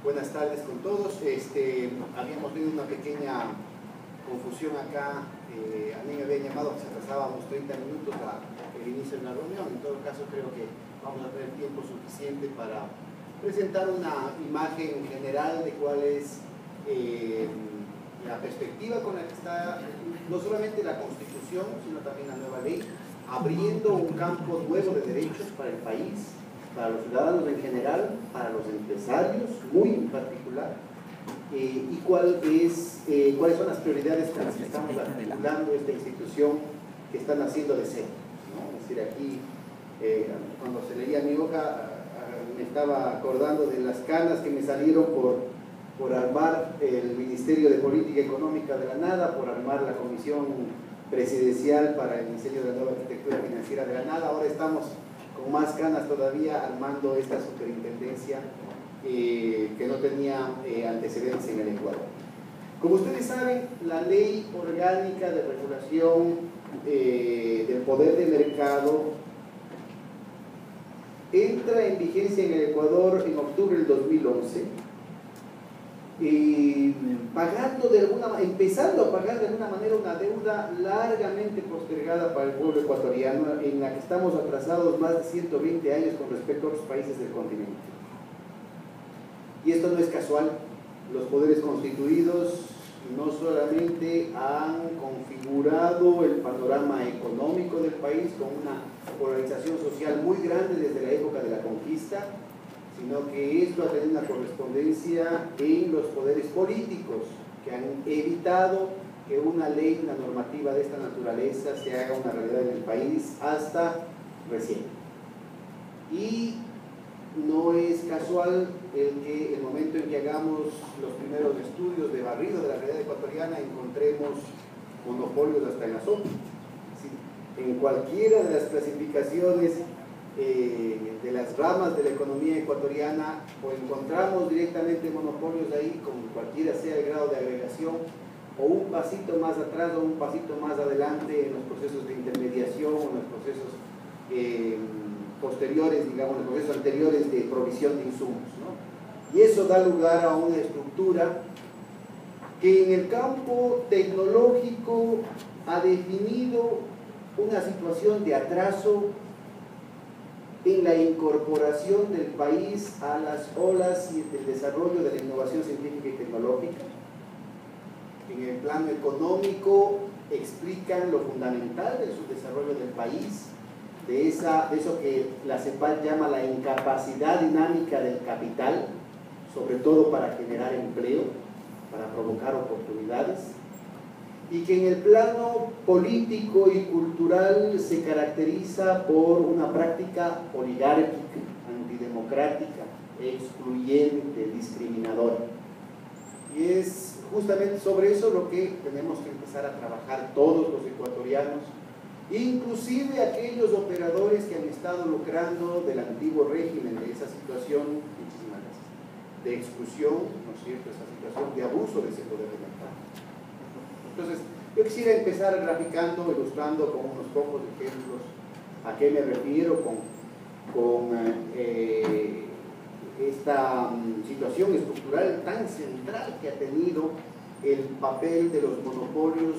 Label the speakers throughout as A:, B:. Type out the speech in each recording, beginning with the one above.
A: Buenas tardes con todos. Habíamos tenido una pequeña confusión acá. A mí me habían llamado que se atrasábamos 30 minutos al inicio de la reunión. En todo caso, creo que vamos a tener tiempo suficiente para presentar una imagen general de cuál es la perspectiva con la que está no solamente la Constitución, sino también la nueva ley, abriendo un campo nuevo de derechos para el país, para los ciudadanos en general, para los empresarios muy en particular, y cuáles son las prioridades con las que estamos articulando esta institución que está naciendo de cero, ¿no? Es decir, aquí, cuando se leía mi hoja, me estaba acordando de las canas que me salieron por armar el Ministerio de Política Económica de la nada, por armar la Comisión Presidencial para el diseño de la nueva arquitectura financiera de la nada. Ahora estamos con más canas todavía armando esta superintendencia que no tenía antecedentes en el Ecuador. Como ustedes saben, la Ley Orgánica de Regulación del Poder de Mercado entra en vigencia en el Ecuador en octubre del 2011, empezando a pagar de alguna manera una deuda largamente postergada para el pueblo ecuatoriano, en la que estamos atrasados más de 120 años con respecto a otros países del continente. Y esto no es casual. Los poderes constituidos no solamente han configurado el panorama económico del país con una polarización social muy grande desde la época de la conquista, sino que esto ha tenido una correspondencia en los poderes políticos, que han evitado que una ley, una normativa de esta naturaleza se haga una realidad en el país hasta recién. Y no es casual que el momento en que hagamos los primeros estudios de barrido de la realidad ecuatoriana encontremos monopolios hasta en la sopa. En cualquiera de las clasificaciones de las ramas de la economía ecuatoriana, o encontramos directamente monopolios ahí, con cualquiera sea el grado de agregación, o un pasito más atrás o un pasito más adelante en los procesos de intermediación o en los procesos posteriores, digamos, en los procesos anteriores de provisión de insumos, ¿no? Y eso da lugar a una estructura que en el campo tecnológico ha definido una situación de atraso en la incorporación del país a las olas y del desarrollo de la innovación científica y tecnológica. En el plano económico explican lo fundamental del subdesarrollo del país, de eso que la CEPAL llama la incapacidad dinámica del capital, sobre todo para generar empleo, para provocar oportunidades, y que en el plano político y cultural se caracteriza por una práctica oligárquica, antidemocrática, excluyente, discriminadora. Y es justamente sobre eso lo que tenemos que empezar a trabajar todos los ecuatorianos, inclusive aquellos operadores que han estado lucrando del antiguo régimen, de esa situación, muchísimas gracias, de exclusión, ¿no es cierto?, esa situación de abuso de ese poder de mercado. Entonces, yo quisiera empezar graficando, ilustrando con unos pocos ejemplos a qué me refiero con esta situación estructural tan central que ha tenido el papel de los monopolios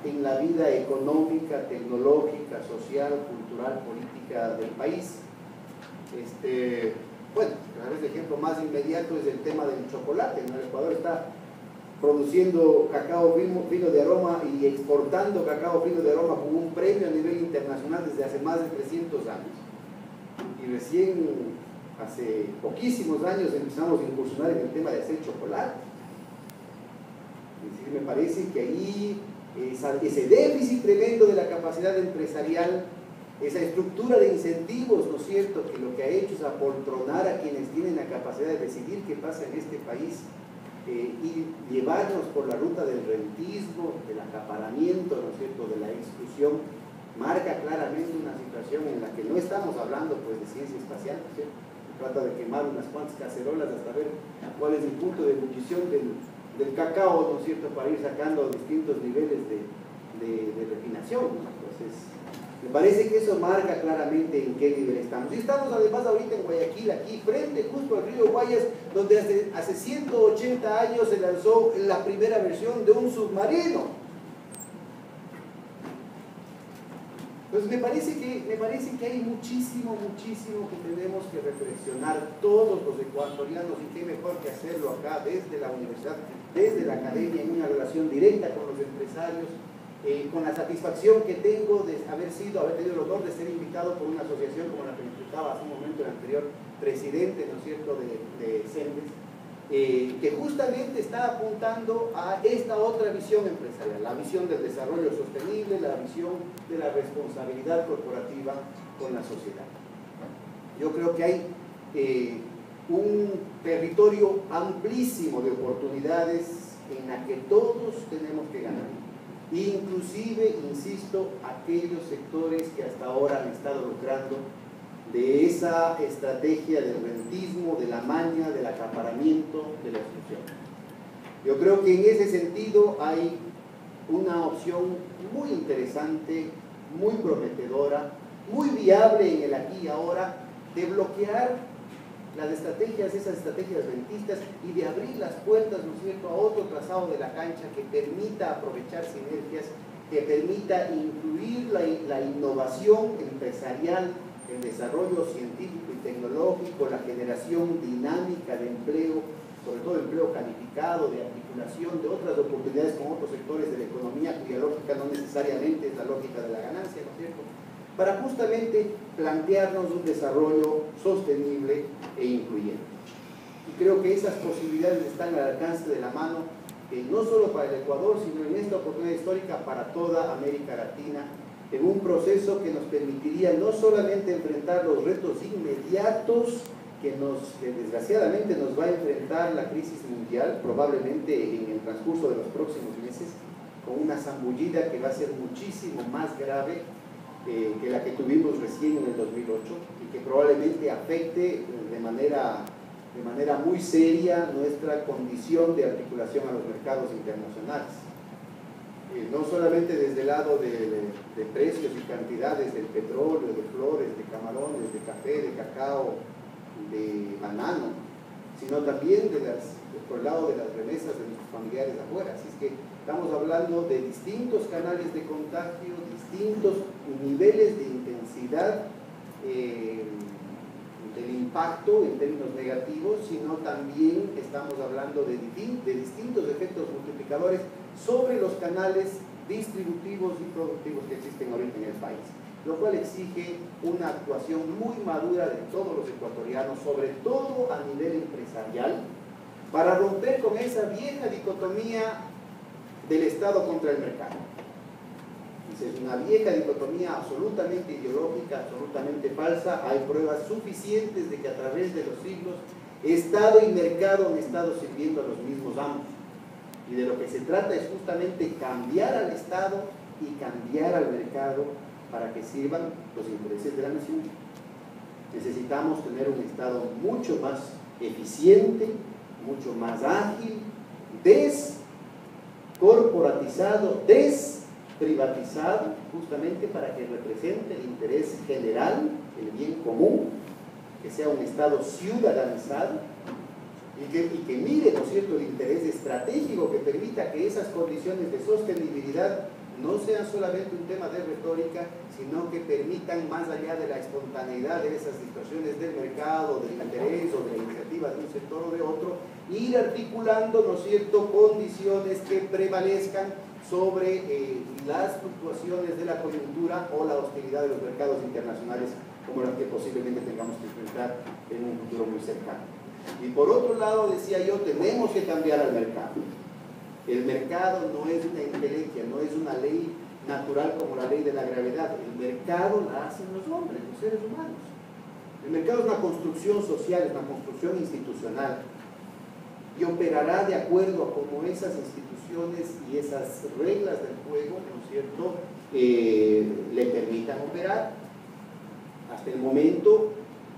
A: en la vida económica, tecnológica, social, cultural, política del país. Bueno, a veces el ejemplo más inmediato es el tema del chocolate, ¿no? El Ecuador está produciendo cacao fino de aroma y exportando cacao fino de aroma con un premio a nivel internacional desde hace más de 300 años. Y recién, hace poquísimos años, empezamos a incursionar en el tema de hacer chocolate. Es decir, me parece que ahí ese déficit tremendo de la capacidad empresarial, esa estructura de incentivos, ¿no es cierto?, que lo que ha hecho es apoltronar a quienes tienen la capacidad de decidir qué pasa en este país, y llevarnos por la ruta del rentismo, del acaparamiento, ¿no es cierto?, de la exclusión, marca claramente una situación en la que no estamos hablando pues de ciencia espacial, ¿no es cierto? Se trata de quemar unas cuantas cacerolas hasta ver cuál es el punto de ebullición del cacao, ¿no es cierto?, para ir sacando distintos niveles de refinación, ¿no? Entonces, Me parece que eso marca claramente en qué nivel estamos. Y estamos además ahorita en Guayaquil, aquí frente justo al río Guayas, donde hace 180 años se lanzó la primera versión de un submarino. Entonces me parece que hay muchísimo que tenemos que reflexionar todos los ecuatorianos, y qué mejor que hacerlo acá desde la universidad, desde la academia, en una relación directa con los empresarios, con la satisfacción que tengo de haber tenido el honor de ser invitado por una asociación como la que me explicaba hace un momento el anterior presidente, ¿no es cierto?, de CENDES, que justamente está apuntando a esta otra visión empresarial, la visión del desarrollo sostenible, la visión de la responsabilidad corporativa con la sociedad. Yo creo que hay un territorio amplísimo de oportunidades en la que todos tenemos que ganar, inclusive, insisto, aquellos sectores que hasta ahora han estado lucrando de esa estrategia del rentismo, de la maña, del acaparamiento, de la exclusión. Yo creo que en ese sentido hay una opción muy interesante, muy prometedora, muy viable en el aquí y ahora, de bloquear las estrategias, esas estrategias rentistas, y de abrir las puertas, ¿no es cierto?, a otro trazado de la cancha que permita aprovechar sinergias, que permita incluir la innovación empresarial, el desarrollo científico y tecnológico, la generación dinámica de empleo, sobre todo empleo calificado, de articulación de otras oportunidades con otros sectores de la economía, cuya lógica no necesariamente es la lógica de la ganancia, ¿no es cierto?, para justamente plantearnos un desarrollo sostenible e incluyente. Y creo que esas posibilidades están al alcance de la mano, no solo para el Ecuador, sino en esta oportunidad histórica para toda América Latina, en un proceso que nos permitiría no solamente enfrentar los retos inmediatos que desgraciadamente nos va a enfrentar la crisis mundial, probablemente en el transcurso de los próximos meses, con una zambullida que va a ser muchísimo más grave que la que tuvimos recién en el 2008, y que probablemente afecte de manera muy seria nuestra condición de articulación a los mercados internacionales. No solamente desde el lado de precios y cantidades del petróleo, de flores, de camarones, de café, de cacao, de banano, sino también por el lado de las remesas de nuestros familiares afuera. Así es que estamos hablando de distintos canales de contagio, distintos niveles de intensidad del impacto en términos negativos, sino también estamos hablando de distintos efectos multiplicadores sobre los canales distributivos y productivos que existen ahorita en el país, lo cual exige una actuación muy madura de todos los ecuatorianos, sobre todo a nivel empresarial, para romper con esa vieja dicotomía del Estado contra el mercado. Es una vieja dicotomía absolutamente ideológica, absolutamente falsa. Hay pruebas suficientes de que a través de los siglos Estado y mercado han estado sirviendo a los mismos amos, y de lo que se trata es justamente cambiar al Estado y cambiar al mercado para que sirvan los intereses de la nación. Necesitamos tener un Estado mucho más eficiente, mucho más ágil, descorporatizado, desprivatizado, justamente para que represente el interés general, el bien común, que sea un Estado ciudadanizado y que mire, ¿no es cierto?, el interés estratégico que permita que esas condiciones de sostenibilidad no sean solamente un tema de retórica, sino que permitan, más allá de la espontaneidad de esas situaciones del mercado, del interés o de la iniciativa de un sector o de otro, ir articulando, ¿no es cierto?, condiciones que prevalezcan sobre las fluctuaciones de la coyuntura o la hostilidad de los mercados internacionales, como las que posiblemente tengamos que enfrentar en un futuro muy cercano. Y por otro lado, decía yo, tenemos que cambiar al mercado. El mercado no es una inteligencia, no es una ley natural como la ley de la gravedad. El mercado la hacen los hombres, los seres humanos. El mercado es una construcción social, es una construcción institucional, y operará de acuerdo a cómo esas instituciones y esas reglas del juego, ¿no es cierto?, le permitan operar. Hasta el momento,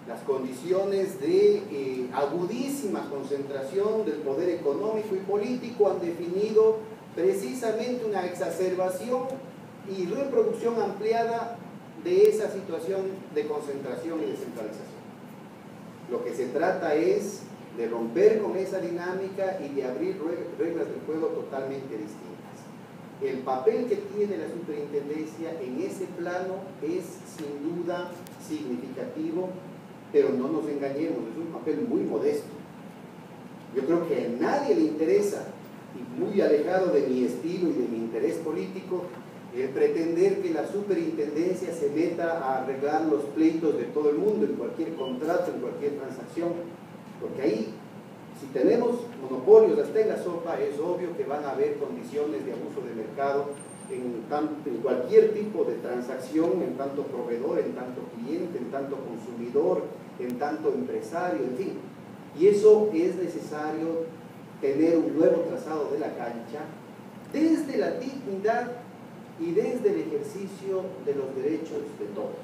A: las condiciones de agudísima concentración del poder económico y político han definido precisamente una exacerbación y reproducción ampliada de esa situación de concentración y descentralización. Lo que se trata es de romper con esa dinámica y de abrir reglas del juego totalmente distintas. El papel que tiene la superintendencia en ese plano es sin duda significativo, pero no nos engañemos, es un papel muy modesto. Yo creo que a nadie le interesa, y muy alejado de mi estilo y de mi interés político, el pretender que la superintendencia se meta a arreglar los pleitos de todo el mundo, en cualquier contrato, en cualquier transacción, porque ahí, si tenemos monopolios hasta en la sopa, es obvio que van a haber condiciones de abuso de mercado en cualquier tipo de transacción, en tanto proveedor, en tanto cliente, en tanto consumidor, en tanto empresario, en fin. Y eso es necesario tener un nuevo trazado de la cancha desde la dignidad y desde el ejercicio de los derechos de todos,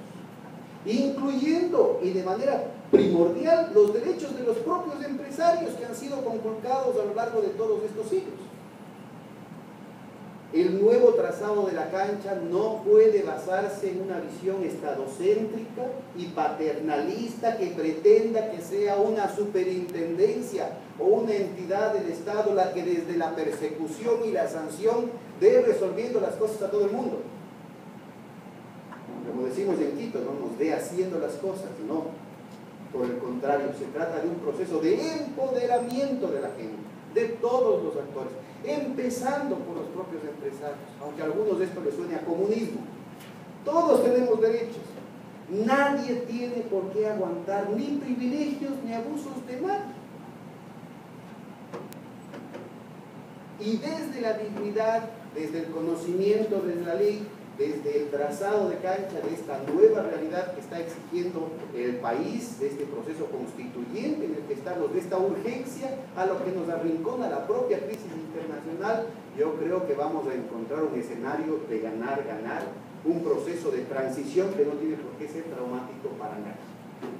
A: incluyendo y de manera primordial los derechos de los propios empresarios que han sido conculcados a lo largo de todos estos siglos. El nuevo trazado de la cancha no puede basarse en una visión estadocéntrica y paternalista que pretenda que sea una superintendencia o una entidad del Estado la que desde la persecución y la sanción dé resolviendo las cosas a todo el mundo. Como decimos en Quito, no nos dé haciendo las cosas, no. Por el contrario, se trata de un proceso de empoderamiento de la gente, de todos los actores, empezando por los propios empresarios, aunque a algunos de esto les suene a comunismo. Todos tenemos derechos. Nadie tiene por qué aguantar ni privilegios ni abusos de nadie. Y desde la dignidad, desde el conocimiento de la ley, desde el trazado de cancha de esta nueva realidad que está exigiendo el país, de este proceso constituyente en el que estamos, de esta urgencia a lo que nos arrincona la propia crisis internacional, yo creo que vamos a encontrar un escenario de ganar-ganar, un proceso de transición que no tiene por qué ser traumático para nadie.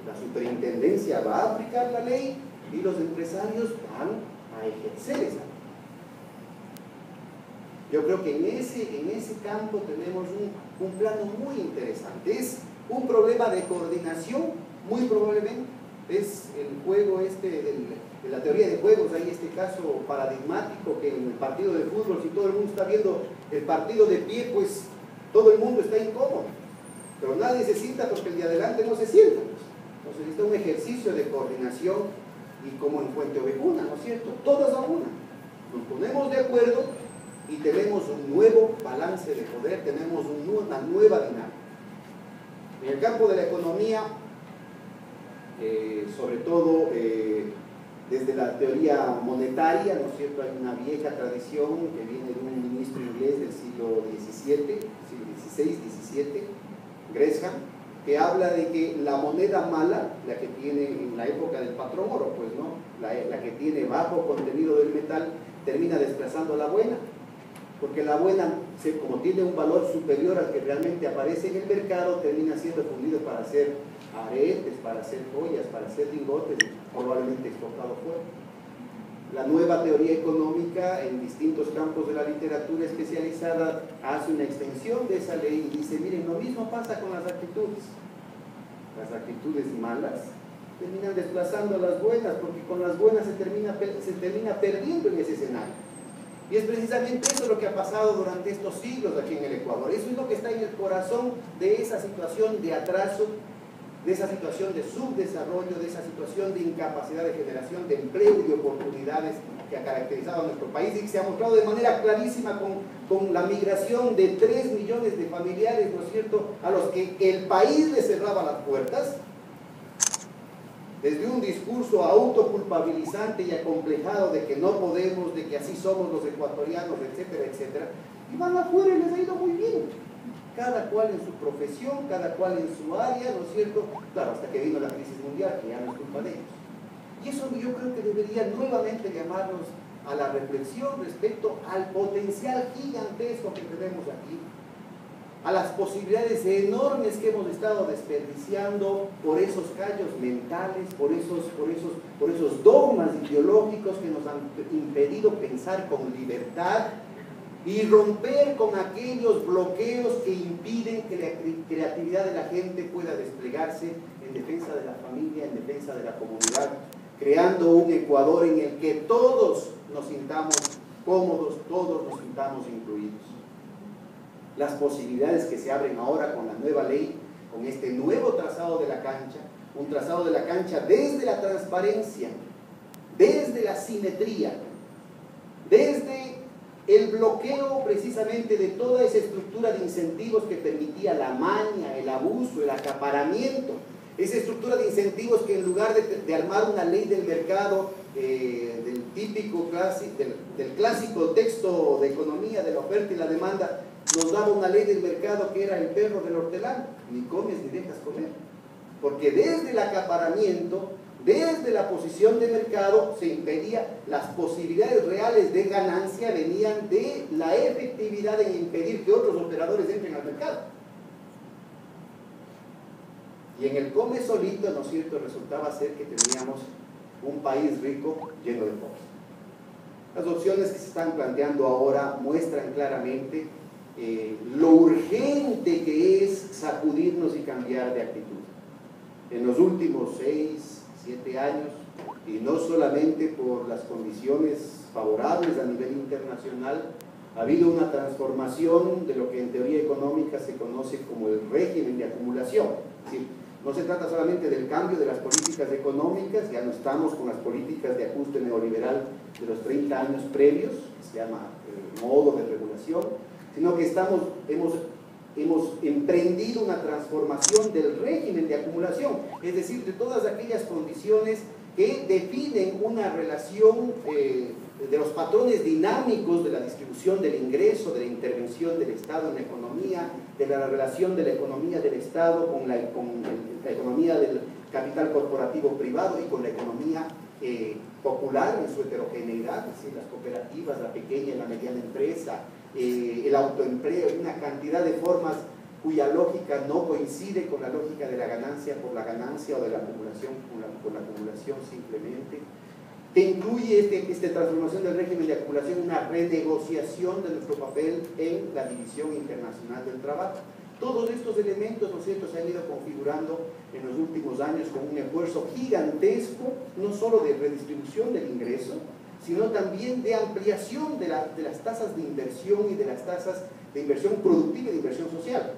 A: La superintendencia va a aplicar la ley y los empresarios van a ejercer esa ley. Yo creo que en ese campo tenemos un plano muy interesante. Es un problema de coordinación, muy probablemente. Es el juego de la teoría de juegos, hay este caso paradigmático que en el partido de fútbol, si todo el mundo está viendo el partido de pie, pues todo el mundo está incómodo. Pero nadie se sienta porque el de adelante no se sienta. Entonces necesita un ejercicio de coordinación y como en Fuente Ovejuna, ¿no es cierto? Todos a una. Nos ponemos de acuerdo y tenemos un nuevo balance de poder, tenemos una nueva dinámica. En el campo de la economía, sobre todo desde la teoría monetaria, ¿no es cierto? Hay una vieja tradición que viene de un ministro inglés del siglo XVII, siglo XVI, XVII, Gresham, que habla de que la moneda mala, la que tiene en la época del patrón oro, pues no, la que tiene bajo contenido del metal, termina desplazando a la buena, porque la buena, como tiene un valor superior al que realmente aparece en el mercado, termina siendo fundido para hacer aretes, para hacer joyas, para hacer lingotes, probablemente exportado fuera. La nueva teoría económica en distintos campos de la literatura especializada hace una extensión de esa ley y dice, miren, lo mismo pasa con las actitudes. Las actitudes malas terminan desplazando a las buenas, porque con las buenas se termina perdiendo en ese escenario. Y es precisamente eso lo que ha pasado durante estos siglos aquí en el Ecuador. Eso es lo que está en el corazón de esa situación de atraso, de esa situación de subdesarrollo, de esa situación de incapacidad de generación de empleo y de oportunidades que ha caracterizado a nuestro país y que se ha mostrado de manera clarísima con la migración de 3 millones de familiares, ¿no es cierto?, a los que el país les cerraba las puertas, desde un discurso autoculpabilizante y acomplejado de que no podemos, de que así somos los ecuatorianos, etcétera, etcétera, y van afuera y les ha ido muy bien. Cada cual en su profesión, cada cual en su área, ¿no es cierto? Claro, hasta que vino la crisis mundial, que ya no es culpa de ellos. Y eso yo creo que debería nuevamente llamarnos a la reflexión respecto al potencial gigantesco que tenemos aquí, a las posibilidades enormes que hemos estado desperdiciando por esos callos mentales, por esos dogmas ideológicos que nos han impedido pensar con libertad y romper con aquellos bloqueos que impiden que la creatividad de la gente pueda desplegarse en defensa de la familia, en defensa de la comunidad, creando un Ecuador en el que todos nos sintamos cómodos, todos nos sintamos incluidos. Las posibilidades que se abren ahora con la nueva ley, con este nuevo trazado de la cancha, un trazado de la cancha desde la transparencia, desde la simetría, desde el bloqueo precisamente de toda esa estructura de incentivos que permitía la maña, el abuso, el acaparamiento, esa estructura de incentivos que en lugar de armar una ley del mercado, del típico del clásico texto de economía de la oferta y la demanda, nos daba una ley del mercado que era el perro del hortelano, ni comes ni dejas comer, porque desde el acaparamiento, desde la posición de mercado se impedía, las posibilidades reales de ganancia venían de la efectividad en impedir que otros operadores entren al mercado. Y en el come solito, ¿no es cierto?, resultaba ser que teníamos un país rico lleno de pobres. Las opciones que se están planteando ahora muestran claramente lo urgente que es sacudirnos y cambiar de actitud. En los últimos 6, 7 años, y no solamente por las condiciones favorables a nivel internacional, ha habido una transformación de lo que en teoría económica se conoce como el régimen de acumulación. Es decir, no se trata solamente del cambio de las políticas económicas, ya no estamos con las políticas de ajuste neoliberal de los 30 años previos, que se llama modo de regulación, sino que hemos emprendido una transformación del régimen de acumulación, es decir, de todas aquellas condiciones que definen una relación de los patrones dinámicos de la distribución del ingreso, de la intervención del Estado en la economía, de la relación de la economía del Estado con la economía del capital corporativo privado y con la economía popular en su heterogeneidad, es decir, las cooperativas, la pequeña y la mediana empresa, el autoempleo, una cantidad de formas cuya lógica no coincide con la lógica de la ganancia por la ganancia o de la acumulación por la acumulación simplemente, que incluye esta transformación del régimen de acumulación, una renegociación de nuestro papel en la División Internacional del Trabajo. Todos estos elementos, ¿no es cierto?, se han ido configurando en los últimos años con un esfuerzo gigantesco, no solo de redistribución del ingreso, sino también de ampliación de las tasas de inversión y de las tasas de inversión productiva y de inversión social,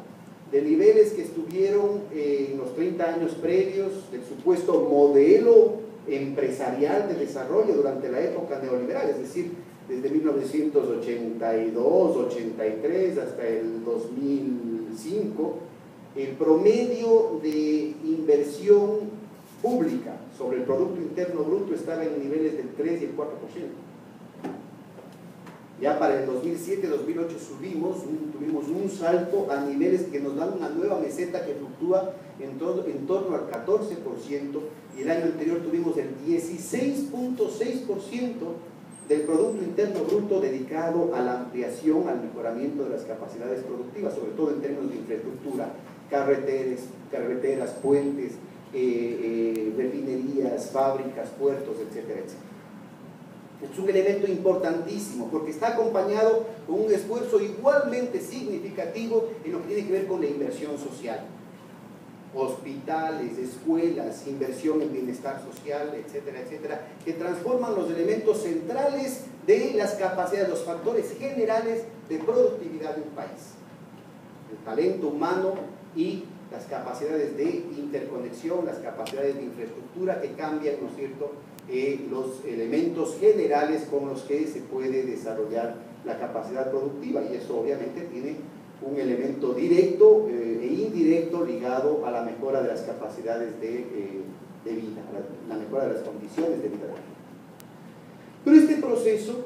A: de niveles que estuvieron en los 30 años previos del supuesto modelo empresarial de desarrollo durante la época neoliberal, es decir, desde 1982, 83 hasta el 2005, el promedio de inversión pública sobre el Producto Interno Bruto estaba en niveles del 3 y el 4%. Ya para el 2007-2008 tuvimos un salto a niveles que nos dan una nueva meseta que fluctúa en torno al 14%, y el año anterior tuvimos el 16.6% del Producto Interno Bruto dedicado a la ampliación, al mejoramiento de las capacidades productivas, sobre todo en términos de infraestructura, carreteras, puentes, refinerías, fábricas, puertos, etcétera, etcétera. Es un elemento importantísimo porque está acompañado con un esfuerzo igualmente significativo en lo que tiene que ver con la inversión social. Hospitales, escuelas, inversión en bienestar social, etcétera, etcétera, que transforman los elementos centrales de las capacidades, los factores generales de productividad de un país. El talento humano y las capacidades de interconexión, las capacidades de infraestructura que cambian, ¿no es cierto?, los elementos generales con los que se puede desarrollar la capacidad productiva, y eso obviamente tiene un elemento directo e indirecto ligado a la mejora de las capacidades de vida, la mejora de las condiciones de vida. Pero este proceso,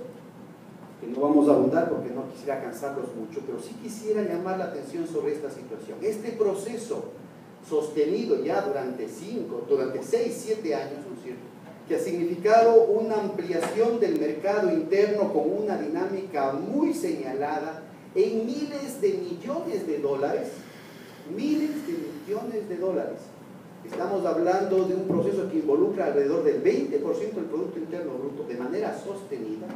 A: que no vamos a abundar porque no quisiera cansarlos mucho, pero sí quisiera llamar la atención sobre esta situación. Este proceso sostenido ya durante 6, 7 años, ¿no es cierto?, que ha significado una ampliación del mercado interno con una dinámica muy señalada en miles de millones de dólares, Estamos hablando de un proceso que involucra alrededor del 20% del Producto Interno Bruto de manera sostenida.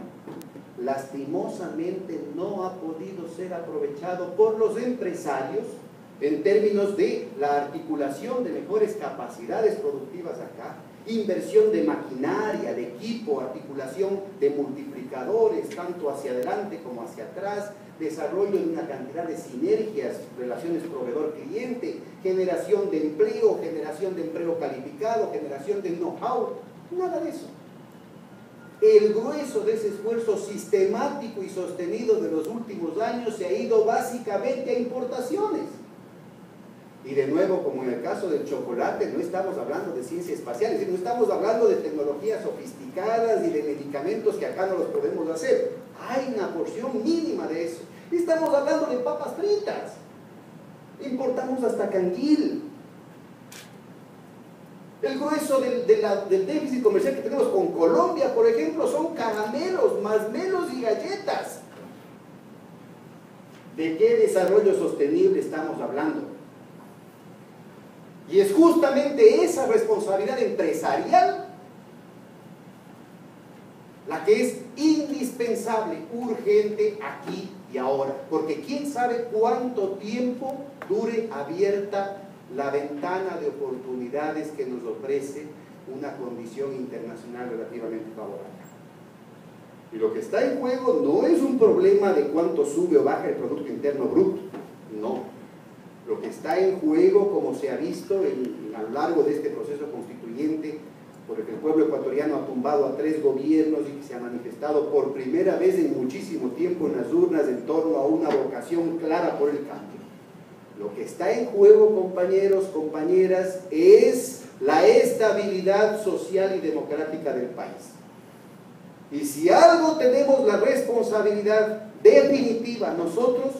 A: lastimosamente no ha podido ser aprovechado por los empresarios en términos de la articulación de mejores capacidades productivas acá, inversión de maquinaria, de equipo, articulación de multiplicadores, tanto hacia adelante como hacia atrás, desarrollo de una cantidad de sinergias, relaciones proveedor-cliente, generación de empleo calificado, generación de know-how, nada de eso. El grueso de ese esfuerzo sistemático y sostenido de los últimos años se ha ido básicamente a importaciones. Y de nuevo, como en el caso del chocolate, no estamos hablando de ciencia espacial, es decir, no estamos hablando de tecnologías sofisticadas y de medicamentos que acá no los podemos hacer. Hay una porción mínima de eso. Estamos hablando de papas fritas. Importamos hasta canguil. El grueso del déficit comercial que tenemos con Colombia, por ejemplo, son caramelos, masmelos y galletas. ¿De qué desarrollo sostenible estamos hablando? Y es justamente esa responsabilidad empresarial la que es indispensable, urgente aquí y ahora, porque quién sabe cuánto tiempo dure abierta la ventana de oportunidades que nos ofrece una condición internacional relativamente favorable. Y lo que está en juego no es un problema de cuánto sube o baja el Producto Interno Bruto, no. Lo que está en juego, como se ha visto a lo largo de este proceso constituyente, por el que el pueblo ecuatoriano ha tumbado a 3 gobiernos y que se ha manifestado por primera vez en muchísimo tiempo en las urnas en torno a una vocación clara por el cambio. Lo que está en juego, compañeros, compañeras, es la estabilidad social y democrática del país. Y si algo tenemos la responsabilidad definitiva nosotros,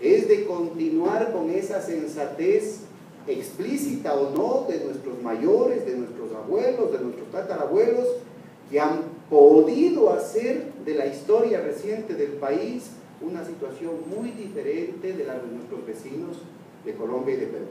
A: es de continuar con esa sensatez explícita o no de nuestros mayores, de nuestros abuelos, de nuestros tatarabuelos, que han podido hacer de la historia reciente del país una situación muy diferente de la de nuestros vecinos de Colombia y de Perú.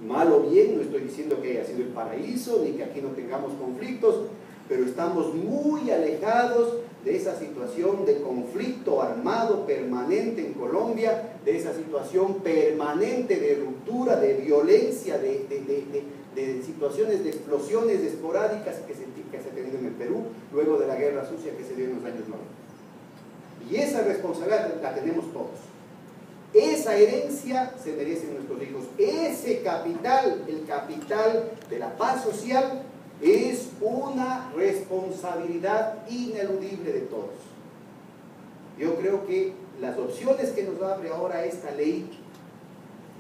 A: Mal o bien, no estoy diciendo que haya sido el paraíso, ni que aquí no tengamos conflictos, pero estamos muy alejados de esa situación de conflicto armado permanente en Colombia, de esa situación permanente de ruptura, de violencia, de situaciones de explosiones esporádicas que se ha tenido en el Perú, luego de la guerra sucia que se dio en los años 90. Y esa responsabilidad la tenemos todos. Esa herencia se merecen nuestros hijos. Ese capital, el capital de la paz social, es una responsabilidad ineludible de todos. Yo creo que las opciones que nos abre ahora esta ley,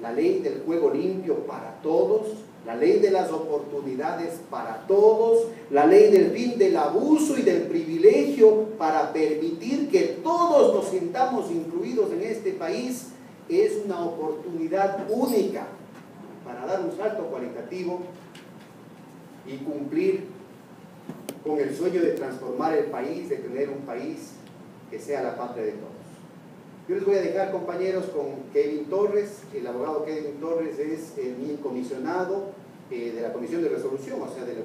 A: la ley del juego limpio para todos, la ley de las oportunidades para todos, la ley del fin del abuso y del privilegio para permitir que todos nos sintamos incluidos en este país, es una oportunidad única para dar un salto cualitativo y cumplir con el sueño de transformar el país, de tener un país que sea la patria de todos. Yo les voy a dejar, compañeros, con Kevin Torres. El abogado Kevin Torres es mi comisionado de la Comisión de Resolución, o sea, de la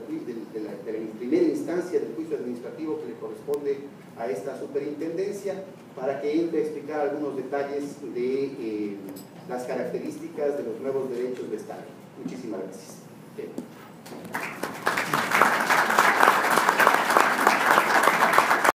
A: primera instancia del juicio administrativo que le corresponde a esta superintendencia, para que entre a explicar algunos detalles de las características de los nuevos derechos de esta ley. Muchísimas gracias. Kevin.